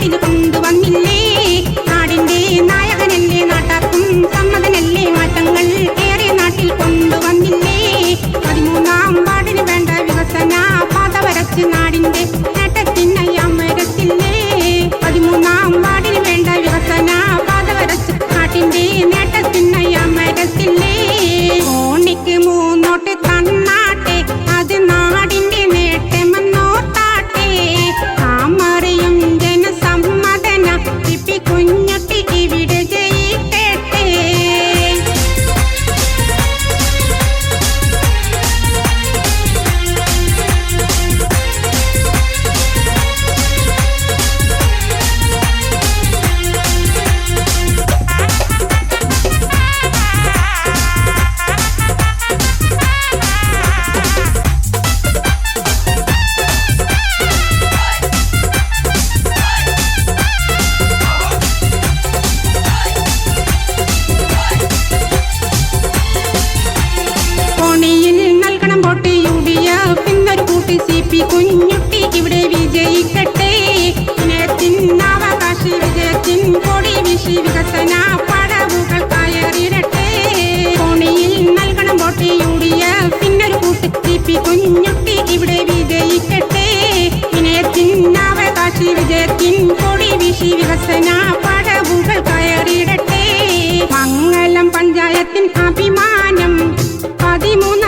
നാട്ടിൽ കൊണ്ടുവന്നില്ലേ. നാടിന്റെ നായകനല്ലേ, നാട്ടാർക്കും സമ്മതനല്ലേ, മാറ്റങ്ങൾ ഏറെ നാട്ടിൽ കൊണ്ടുവന്നില്ലേ. 13-ാം വാർഡിന് വേണ്ട വികസന പാത വരച്ച് നാടിന്റെ നേട്ടത്തിനായി അമരത്തില്ലേ. 13-ാം വാർഡിന് വേണ്ട വികസന പാത വരച്ച് നാട്ടിന്റെ നേട്ടത്തിനായി അമരത്തില്ലേ. കോണിക്ക് 3 നോട്ട് തന്നാട്ടെ, അത് നാടിന്റെ നേട്ടമെന്നോർത്താട്ടെ. താമരയും ജനസമ്മതന പി കുഞ്ഞുട്ടി ഇവിടെ ജയിക്കട്ടെ. CP കുഞ്ഞുട്ടി ഇവിടെ വിജയിക്കട്ടെ. അവകാശി വിജയത്തിൻ കൊടി വീശി വികസന പടവുകൾ കയറിടട്ടെ. കോണിയിൽ നൽകണം വോട്ട് UDF പിന്നൊരു കൂട്ട് CP കുഞ്ഞുട്ടി ഇവിടെ വിജയിക്കട്ടെ. അവകാശി വിജയത്തിൻ കൊടി വീശി വികസന പടവുകൾ കയറിടട്ടെ. മംഗലം പഞ്ചായത്തിൻ അഭിമാനം 13